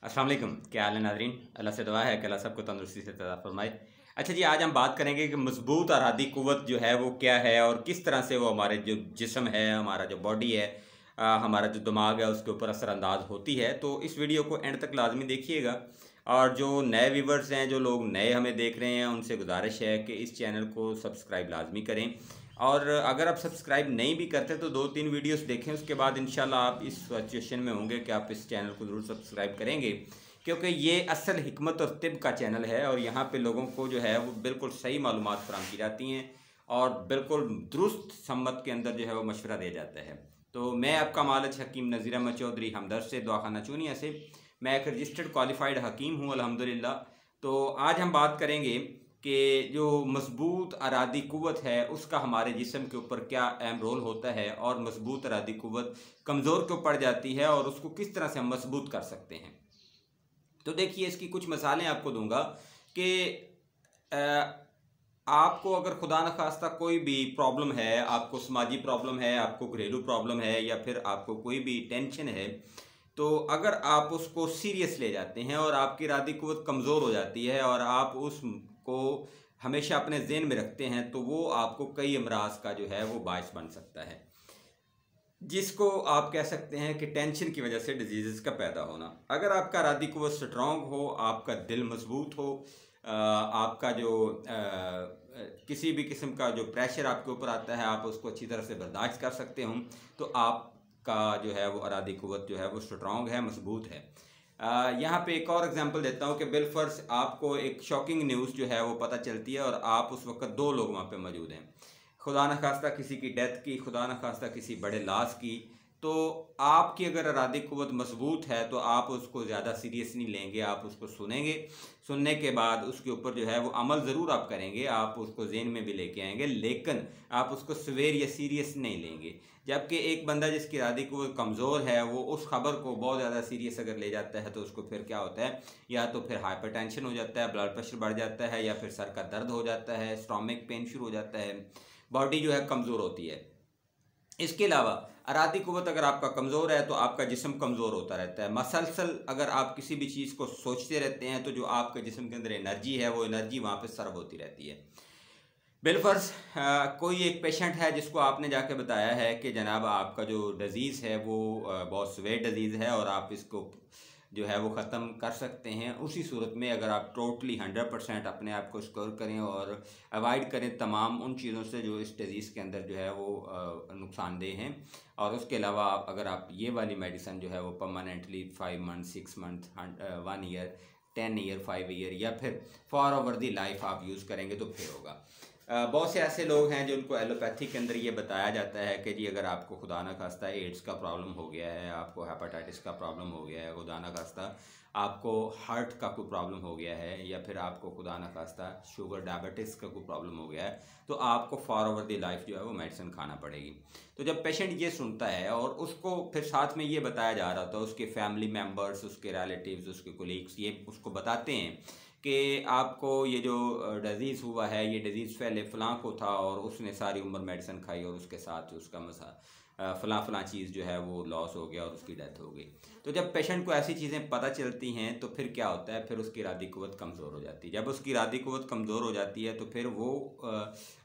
अस्सलाम वालेकुम, क्या हाल है नाज़रीन। अल्लाह से दुआ है कि अल्लाह सबको तंदुरुस्ती से अता फरमाए। अच्छा जी, आज हम बात करेंगे कि मजबूत आराधी कुव्वत जो है वो क्या है और किस तरह से वो हमारे जो जिस्म है, हमारा जो बॉडी है, हमारा जो दिमाग है उसके ऊपर असरअंदाज होती है। तो इस वीडियो को एंड तक लाजमी देखिएगा। और जो नए व्यूवर्स हैं, जो लोग नए हमें देख रहे हैं, उनसे गुजारिश है कि इस चैनल को सब्सक्राइब लाजमी करें। और अगर आप सब्सक्राइब नहीं भी करते तो 2-3 वीडियोस देखें, उसके बाद इंशाल्लाह आप इस सिचुएशन में होंगे कि आप इस चैनल को ज़रूर सब्सक्राइब करेंगे, क्योंकि ये असल हिकमत और तिब का चैनल है और यहाँ पे लोगों को जो है वो बिल्कुल सही मालूमात फराहम की जाती हैं और बिल्कुल दुरुस्त सम्मत के अंदर जो है वो मशवरा दिया जाता है। तो मैं आपका मालिक हकीम नज़ीर अहमद चौधरी हमदर्द से दवाखाना चूनिया से, मैं एक रजिस्टर्ड क्वालिफाइड हकीम हूँ अल्हम्दुलिल्लाह। तो आज हम बात करेंगे कि जो मजबूत अरादी कुव्वत है उसका हमारे जिस्म के ऊपर क्या अहम रोल होता है और मजबूत अरादी कुव्वत कमज़ोर क्यों पड़ जाती है और उसको किस तरह से हम मजबूत कर सकते हैं। तो देखिए, इसकी कुछ मिसालें आपको दूंगा कि आपको अगर खुदा न खास्ता कोई भी प्रॉब्लम है, आपको समाजी प्रॉब्लम है, आपको घरेलू प्रॉब्लम है या फिर आपको कोई भी टेंशन है, तो अगर आप उसको सीरियस ले जाते हैं और आपकी इरादी कुव्वत कमज़ोर हो जाती है और आप उसको हमेशा अपने ज़हन में रखते हैं, तो वो आपको कई अमराज का जो है वो बायस बन सकता है, जिसको आप कह सकते हैं कि टेंशन की वजह से डिजीज़ का पैदा होना। अगर आपका इरादी कुव्वत स्ट्रॉन्ग हो, आपका दिल मजबूत हो, आपका जो किसी भी किस्म का जो प्रेशर आपके ऊपर आता है आप उसको अच्छी तरह से बर्दाश्त कर सकते हो, तो आपका जो है वो इरादी कुव्वत जो है वो स्ट्रॉन्ग है, मजबूत है। यहाँ पे एक और एग्जांपल देता हूँ कि बिलफर्ज आपको एक शॉकिंग न्यूज़ जो है वो पता चलती है और आप उस वक्त दो लोग वहाँ पे मौजूद हैं, खुदा न खास्ता किसी की डेथ की, खुदा न खास्ता किसी बड़े लॉस की। तो आपकी अगर इरादी कुव्वत मजबूत है तो आप उसको ज़्यादा सीरियस नहीं लेंगे, आप उसको सुनेंगे, सुनने के बाद उसके ऊपर जो है वो अमल ज़रूर आप करेंगे, आप उसको ज़हन में भी लेके आएंगे, लेकिन आप उसको सवेर या सीरियस नहीं लेंगे। जबकि एक बंदा जिसकी इरादी कुव्वत कमज़ोर है वो उस खबर को बहुत ज़्यादा सीरियस अगर ले जाता है तो उसको फिर क्या होता है, या तो फिर हाइपरटेंशन हो जाता है, ब्लड प्रेशर बढ़ जाता है, या फिर सर का दर्द हो जाता है, स्टोमिक पेन शुरू हो जाता है, बॉडी जो है कमज़ोर होती है। इसके अलावा इरादी कुव्वत अगर आपका कमज़ोर है तो आपका जिस्म कमज़ोर होता रहता है। मसलसल अगर आप किसी भी चीज़ को सोचते रहते हैं तो जो आपके जिस्म के अंदर एनर्जी है वो एनर्जी वहाँ पे सर्व होती रहती है। बिलफर्ज कोई एक पेशेंट है जिसको आपने जाके बताया है कि जनाब आपका जो डिज़ीज़ है वो बहुत सीवियर डिज़ीज़ है और आप इसको जो है वो ख़त्म कर सकते हैं। उसी सूरत में अगर आप टोटली 100% अपने आप को स्कोर करें और अवॉइड करें तमाम उन चीज़ों से जो इस डिज़ीज़ के अंदर जो है वो नुकसानदेह हैं, और उसके अलावा अगर आप ये वाली मेडिसिन जो है वो permanently 5 month 6 month 1 year 10 year 5 year या फिर फॉर ओवर दी लाइफ आप यूज़ करेंगे तो फिर होगा। बहुत से ऐसे लोग हैं जिनको एलोपैथी के अंदर ये बताया जाता है कि जी अगर आपको खुदा न खास्ता एड्स का प्रॉब्लम हो गया है, आपको हेपेटाइटिस का प्रॉब्लम हो गया है, खुदा न खास्ता आपको हार्ट का कोई प्रॉब्लम हो गया है, या फिर आपको खुदा न खास्ता शुगर डायबिटीज़ का कोई प्रॉब्लम हो गया है, तो आपको फॉर ओवर दी लाइफ जो है वो मेडिसिन खाना पड़ेगी। तो जब पेशेंट ये सुनता है और उसको फिर साथ में ये बताया जा रहा था, उसके फैमिली मेम्बर्स, उसके रिलेटिव्स, उसके कोलीग्स ये उसको बताते हैं कि आपको ये जो डिज़ीज़ हुआ है, ये डिज़ीज़ पहले फ़लाँ को था और उसने सारी उम्र मेडिसिन खाई और उसके साथ उसका फ़लाँ चीज़ जो है वो लॉस हो गया और उसकी डेथ हो गई। तो जब पेशेंट को ऐसी चीज़ें पता चलती हैं तो फिर क्या होता है, फिर उसकी इरादी कुव्वत कमज़ोर हो जाती है। जब उसकी इरादी कुव्वत कमज़ोर हो जाती है तो फिर वो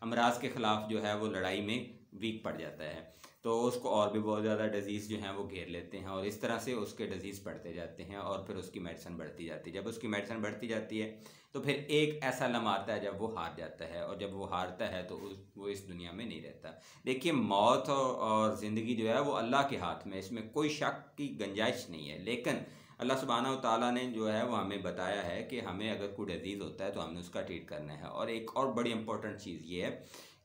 अमराज के ख़िलाफ़ जो है वो लड़ाई में वीक पड़ जाता है, तो उसको और भी बहुत ज़्यादा डिज़ीज़ जो हैं वो घेर लेते हैं और इस तरह से उसके डिज़ीज़ बढ़ते जाते हैं और फिर उसकी मेडिसिन बढ़ती जाती है। जब उसकी मेडिसिन बढ़ती जाती है तो फिर एक ऐसा लम्हा आता है जब वो हार जाता है, और जब वो हारता है तो वो इस दुनिया में नहीं रहता। देखिए, मौत और ज़िंदगी जो है वो अल्लाह के हाथ में, इसमें कोई शक की गुंजाइश नहीं है, लेकिन अल्लाह सुब्हानहू व तआला ने जो है वो हमें बताया है कि हमें अगर कोई डिज़ीज़ होता है तो हमने उसका ट्रीट करना है। और एक और बड़ी इंपॉर्टेंट चीज़ ये है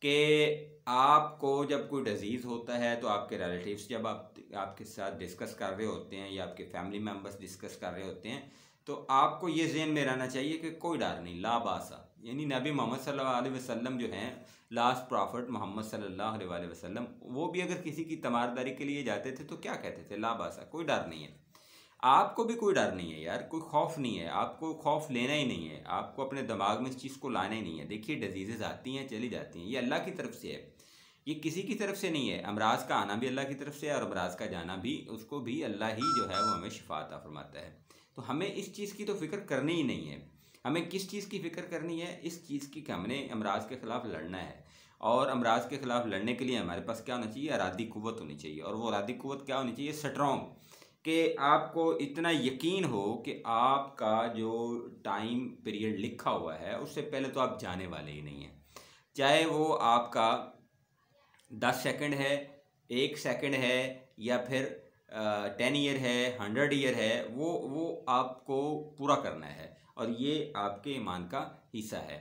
कि आपको जब कोई डिज़ीज़ होता है तो आपके रिलेटिव्स जब आपके साथ डिस्कस कर रहे होते हैं या आपके फैमिली मेम्बर्स डिस्कस कर रहे होते हैं, तो आपको ये ज़हन में रहना चाहिए कि कोई डर नहीं, ला बासा। यानी नबी मोहम्मद सल्लल्लाहु अलैहि वसल्लम जो हैं, लास्ट प्रॉफिट मोहम्मद सल्लल्लाहु अलैहि वसल्लम, वो भी अगर किसी की तीमारदारी के लिए जाते थे तो क्या कहते थे, ला बासा, कोई डर नहीं है। आपको भी कोई डर नहीं है यार, कोई खौफ नहीं है, आपको खौफ लेना ही नहीं है, आपको अपने दिमाग में इस चीज़ को लाना ही नहीं है। देखिए, डिजीज़ेज आती हैं चली जाती हैं, ये अल्लाह की तरफ से है, ये किसी की तरफ से नहीं है। अमराज का आना भी अल्लाह की तरफ से है और अमराज का जाना भी, उसको भी अल्लाह ही जो है वो हमें शिफा अता फरमाता है। तो हमें इस चीज़ की तो फिक्र करनी ही नहीं है। हमें किस चीज़ की फ़िक्र करनी है? इस चीज़ की कि हमने अमराज के ख़िलाफ़ लड़ना है, और अमराज के ख़िलाफ़ लड़ने के लिए हमारे पास क्या होना चाहिए? इरादी क़ुव्वत होनी चाहिए। और वो इरादी क़ुव्वत क्या होनी चाहिए? स्ट्रॉन्ग, कि आपको इतना यकीन हो कि आपका जो टाइम पीरियड लिखा हुआ है उससे पहले तो आप जाने वाले ही नहीं हैं। चाहे वो आपका 10 सेकंड है, 1 सेकंड है, या फिर 10 ईयर है, 100 ईयर है, वो आपको पूरा करना है। और ये आपके ईमान का हिस्सा है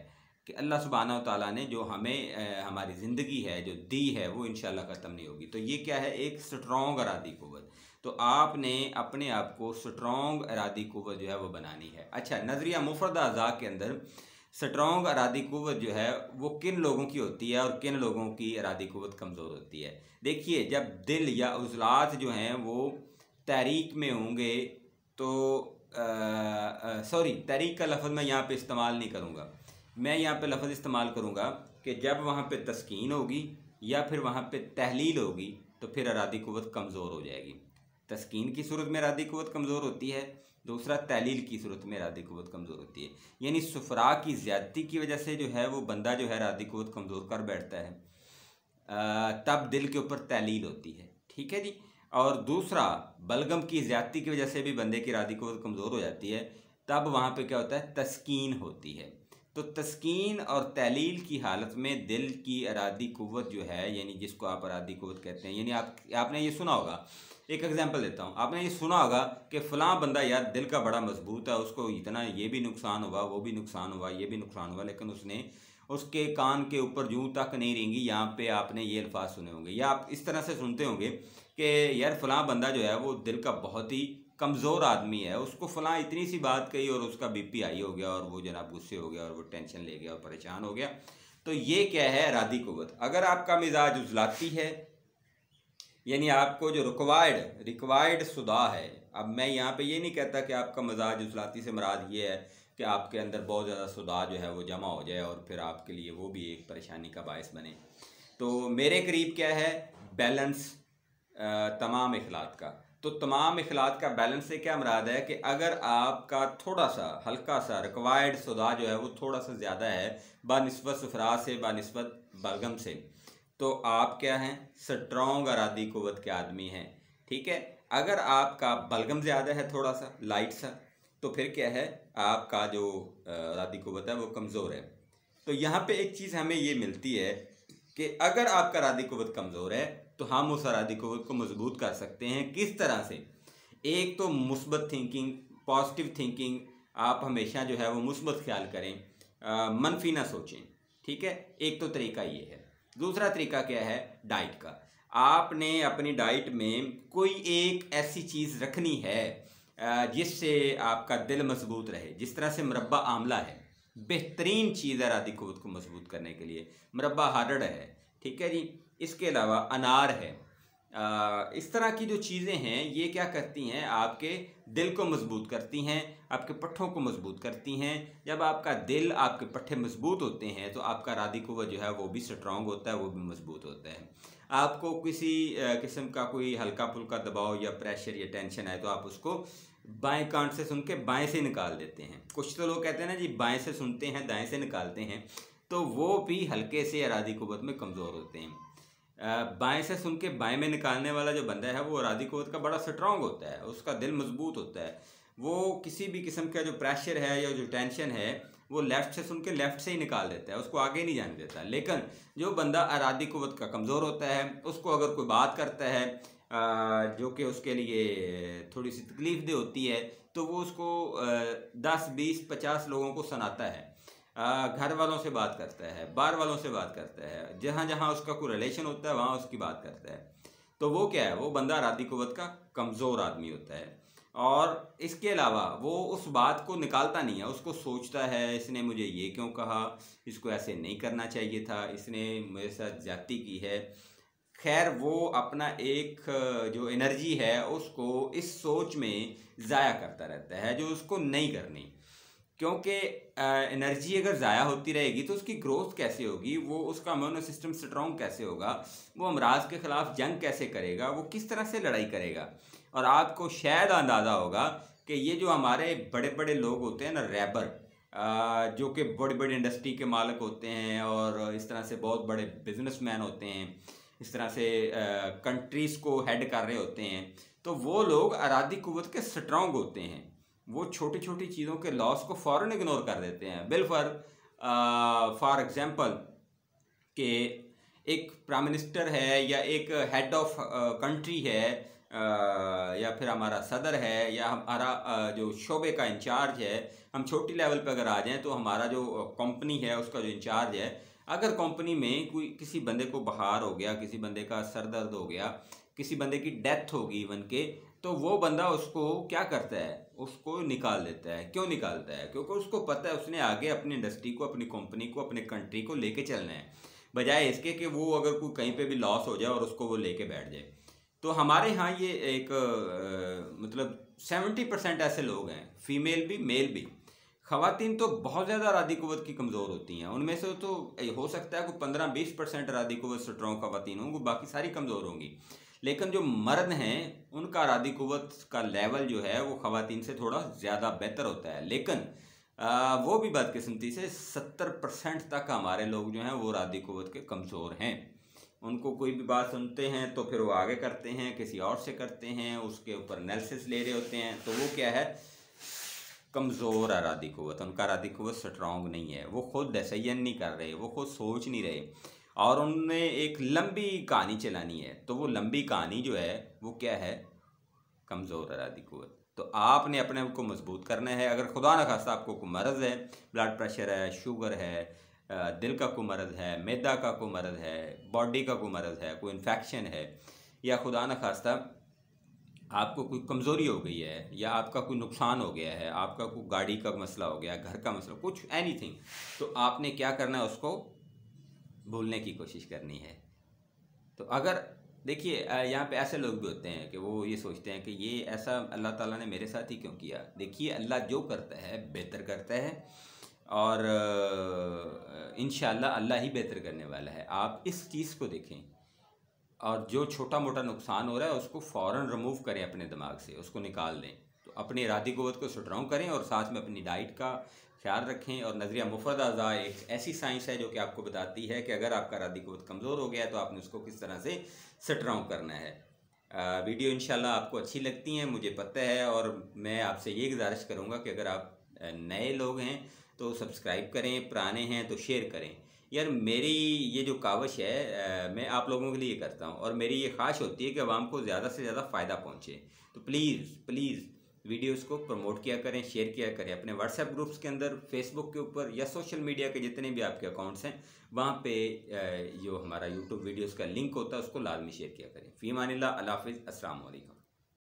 कि अल्लाह सुब्हानहू व तआला ने जो हमें हमारी ज़िंदगी है जो दी है वो इंशाल्लाह ख़त्म नहीं होगी। तो ये क्या है? एक स्ट्रॉन्ग इरादी क़ुव्वत। तो आपने अपने आप को स्ट्रॉन्ग इरादी क़ुव्वत जो है वो बनानी है। अच्छा, नज़रिया मुफ़रद अज़ा के अंदर स्ट्रॉन्ग इरादी क़ुव्वत जो है वो किन लोगों की होती है और किन लोगों की इरादी क़ुव्वत कमज़ोर होती है? देखिए, जब दिल या उज़लात जो हैं वो तहरीक में होंगे तो सॉरी, तहरीक का लफ्ज़ मैं यहाँ पे इस्तेमाल नहीं करूँगा। मैं यहाँ पे लफ्ज़ इस्तेमाल करूँगा कि जब वहाँ पे तस्कीन होगी या फिर वहाँ पे तहलील होगी तो फिर इरादी क़ुव्वत कमज़ोर हो जाएगी। तस्कीन की सूरत में इरादी क़ुव्वत कमज़ोर होती है, दूसरा तहलील की सूरत में इरादी क़ुव्वत कमज़ोर होती है। यानी सुफ़रा की ज़्यादती की वजह से जो है वो बंदा जो है इरादी क़ुव्वत कमज़ोर कर बैठता है, तब दिल के ऊपर तहलील होती है। ठीक है जी। और दूसरा, बलगम की ज़्यादती की वजह से भी बंदे की इरादी क़ुव्वत कमज़ोर हो जाती है, तब वहाँ पे क्या होता है? तस्कीन होती है। तो तस्कीन और तहलील की हालत में दिल की इरादी क़ुव्वत जो है, यानी जिसको आप इरादी क़ुव्वत कहते हैं, यानी आपने ये सुना होगा, एक एग्जांपल देता हूँ, आपने ये सुना होगा कि फ़लाँ बंदा यार दिल का बड़ा मजबूत है, उसको इतना ये भी नुकसान हुआ, वो भी नुकसान हुआ, ये भी नुकसान हुआ, लेकिन उसके कान के ऊपर जूं तक नहीं रेंगी। यहाँ पे आपने ये अल्फाज सुने होंगे या आप इस तरह से सुनते होंगे कि यार फ़लाँ बंदा जो है वो दिल का बहुत ही कमज़ोर आदमी है, उसको फ़लाँ इतनी सी बात कही और उसका बीपी हाई हो गया और वो जनाब गुस्से हो गया और वो टेंशन ले गया और परेशान हो गया। तो ये क्या है? इरादी क़ुव्वत। अगर आपका मिजाज उजलाती है, यानी आपको जो रिक्वायर्ड सुदा है, अब मैं यहाँ पे ये नहीं कहता कि आपका मिजाज उजलाती से मुराद ये है कि आपके अंदर बहुत ज़्यादा सुदा जो है वो जमा हो जाए और फिर आपके लिए वो भी एक परेशानी का बायस बने। तो मेरे करीब क्या है? बैलेंस तमाम इखलात का। तो तमाम इखलात का बैलेंस से क्या मुराद है कि अगर आपका थोड़ा सा हल्का सा रिक्वायर्ड सुदा जो है वो थोड़ा सा ज़्यादा है बानिस्बत सुफरा से, बानिस्बत बलगम से, तो आप क्या हैं? स्ट्रॉन्ग इरादी क़ुव्वत के आदमी हैं। ठीक है। अगर आपका बलगम ज़्यादा है, थोड़ा सा लाइट सा, तो फिर क्या है? आपका जो इरादी क़ुव्वत है वो कमज़ोर है। तो यहाँ पे एक चीज़ हमें ये मिलती है कि अगर आपका इरादी क़ुव्वत कमज़ोर है तो हम उस इरादी क़ुव्वत को मजबूत कर सकते हैं। किस तरह से? एक तो मुस्बत थिंकिंग, पॉजिटिव थिंकिंग, आप हमेशा जो है वो मुस्बत ख्याल करें, मनफी ना सोचें। ठीक है, एक तो तरीका ये है। दूसरा तरीका क्या है? डाइट का। आपने अपनी डाइट में कोई एक ऐसी चीज़ रखनी है जिससे आपका दिल मजबूत रहे। जिस तरह से मुरब्बा आमला है, बेहतरीन चीज़ है इरादी क़ुव्वत को मजबूत करने के लिए। मुरब्बा हार्ड है। ठीक है जी। इसके अलावा अनार है। इस तरह की जो चीज़ें हैं ये क्या करती हैं? आपके दिल को मजबूत करती हैं, आपके पट्ठों को मजबूत करती हैं। जब आपका दिल, आपके पट्ठे मजबूत होते हैं तो आपका इरादी क़ुव्वत जो है वो भी स्ट्रॉन्ग होता है, वो भी मजबूत होता है। आपको किसी किस्म का कोई हल्का फुल्का दबाव या प्रेशर या टेंशन है तो आप उसको बाएं कान से सुन के बाएं से निकाल देते हैं। कुछ तो लोग कहते हैं ना जी, बाएं से सुनते हैं दाएं से निकालते हैं, तो वो भी हल्के से इरादी क़ुव्वत में कमज़ोर होते हैं। बाएं से सुन के बाएं में निकालने वाला जो बंदा है वो इरादी क़ुव्वत का बड़ा स्ट्रॉन्ग होता है, उसका दिल मजबूत होता है। वो किसी भी किस्म का जो प्रेशर है या जो टेंशन है वो लेफ़्ट से सुन के लेफ़्ट से ही निकाल देता है, उसको आगे नहीं जाने देता। लेकिन जो बंदा इरादी क़ुव्वत का कमज़ोर होता है, उसको अगर कोई बात करता है जो कि उसके लिए थोड़ी सी तकलीफ़देह होती है, तो वो उसको 10, 20, 50 लोगों को सुनाता है। घर वालों से बात करता है, बाहर वालों से बात करता है, जहाँ जहाँ उसका कोई रिलेशन होता है वहाँ उसकी बात करता है। तो वो क्या है? वो बंदा इरादी क़ुव्वत का कमज़ोर आदमी होता है। और इसके अलावा वो उस बात को निकालता नहीं है, उसको सोचता है, इसने मुझे ये क्यों कहा, इसको ऐसे नहीं करना चाहिए था, इसने मेरे साथ ज़्यादती की है। खैर, वो अपना एक जो एनर्जी है उसको इस सोच में ज़ाया करता रहता है जो उसको नहीं करनी। क्योंकि एनर्जी अगर ज़ाया होती रहेगी तो उसकी ग्रोथ कैसे होगी, वो उसका इम्यून सिस्टम स्ट्रॉन्ग कैसे होगा, वो अमराज के ख़िलाफ़ जंग कैसे करेगा, वो किस तरह से लड़ाई करेगा। और आपको शायद अंदाज़ा होगा कि ये जो हमारे बड़े बड़े लोग होते हैं ना, रैबर, जो कि बड़ी बड़ी इंडस्ट्री के मालिक होते हैं और इस तरह से बहुत बड़े बिजनेसमैन होते हैं, इस तरह से कंट्रीज़ को हेड कर रहे होते हैं, तो वो लोग अरादी कुव्वत के स्ट्रॉन्ग होते हैं। वो छोटी छोटी चीज़ों के लॉस को फ़ौरन इग्नोर कर देते हैं। फॉर एग्जांपल कि एक प्राइम मिनिस्टर है या एक हेड ऑफ कंट्री है, या फिर हमारा सदर है या हमारा जो शोबे का इंचार्ज है, हम छोटी लेवल पे अगर आ जाएं तो हमारा जो कंपनी है उसका जो इंचार्ज है, अगर कंपनी में कोई किसी बंदे को बुखार हो गया, किसी बंदे का सर दर्द हो गया, किसी बंदे की डेथ होगी इवन के, तो वो बंदा उसको क्या करता है, उसको निकाल देता है। क्यों निकालता है? क्योंकि उसको पता है उसने आगे अपनी इंडस्ट्री को, अपनी कंपनी को, अपने कंट्री को लेके चलना है, बजाय इसके कि वो अगर कोई कहीं पे भी लॉस हो जाए और उसको वो लेके बैठ जाए। तो हमारे यहाँ ये एक मतलब 70% ऐसे लोग हैं, फीमेल भी मेल भी। ख़वातीन तो बहुत ज़्यादा अरादी कुव्वत की कमज़ोर होती हैं, उनमें से तो हो सकता है कोई 15-20% अरादी कुव्वत स्ट्रॉन्ग ख़वातीन होंगी, बाकी सारी कमज़ोर होंगी। लेकिन जो मर्द हैं उनका अरादी कुव्वत का लेवल जो है वो ख़वातीन से थोड़ा ज़्यादा बेहतर होता है। लेकिन वो भी बदकिस्मती से 70% तक हमारे लोग जो हैं वो अरादी कुव्वत के कमज़ोर हैं। उनको कोई भी बात सुनते हैं तो फिर वो आगे करते हैं, किसी और से करते हैं, उसके ऊपर एनालिसिस ले रहे होते हैं, तो वो क्या है, कमज़ोर अरादी कुव्वत। उनका अरादी कुव्वत स्ट्रॉन्ग नहीं है, वो खुद डिसीजन नहीं कर रहे, वो खुद सोच नहीं रहे, और उनने एक लंबी कहानी चलानी है। तो वो लंबी कहानी जो है वो क्या है, कमज़ोर अरादी कुव्वत। तो आपने अपने आप को मजबूत करना है। अगर खुदा न खास्ता आपको कोई मर्ज़ है, ब्लड प्रेशर है, शुगर है, दिल का कोई मर्ज़ है, मैदा का कोई मर्ज़ है, बॉडी का कोई मर्ज़ है, कोई इन्फेक्शन है, या खुदा न खास्ता आपको कोई कमज़ोरी हो गई है, या आपका कोई नुकसान हो गया है, आपका कोई गाड़ी का मसला हो गया, घर का मसला, कुछ एनीथिंग, तो आपने क्या करना है, उसको भूलने की कोशिश करनी है। तो अगर देखिए यहाँ पे ऐसे लोग भी होते हैं कि वो ये सोचते हैं कि ये ऐसा अल्लाह ताला ने मेरे साथ ही क्यों किया। देखिए अल्लाह जो करता है बेहतर करता है, और इंशाअल्लाह अल्लाह ही बेहतर करने वाला है। आप इस चीज़ को देखें, और जो छोटा मोटा नुकसान हो रहा है उसको फ़ौरन रिमूव करें अपने दिमाग से, उसको निकाल दें। तो अपनी इरादी क़ुव्वत को स्ट्रॉन्ग करें, और साथ में अपनी डाइट का ख्याल रखें। और नज़रिया मुफ़रद अज़ा एक ऐसी साइंस है जो कि आपको बताती है कि अगर आपका इरादी क़ुव्वत कमज़ोर हो गया है तो आपने उसको किस तरह से स्ट्रॉन्ग करना है। वीडियो इंशाल्लाह आपको अच्छी लगती हैं, मुझे पता है, और मैं आपसे ये गुजारिश करूँगा कि अगर आप नए लोग हैं तो सब्सक्राइब करें, पुराने हैं तो शेयर करें। यार मेरी ये जो काविश है मैं आप लोगों के लिए करता हूँ, और मेरी ये ख्वाहिश होती है कि आवाम को ज़्यादा से ज़्यादा फ़ायदा पहुँचे। तो प्लीज़ वीडियोस को प्रमोट किया करें, शेयर किया करें अपने व्हाट्सएप ग्रुप्स के अंदर, फेसबुक के ऊपर, या सोशल मीडिया के जितने भी आपके अकाउंट्स हैं वहाँ पे जो हमारा यूट्यूब वीडियोस का लिंक होता है उसको लाजमी शेयर किया करें। फ़ी अमानिल्लाह, अल्लाह हाफ़िज़, अस्सलाम वालेकुम।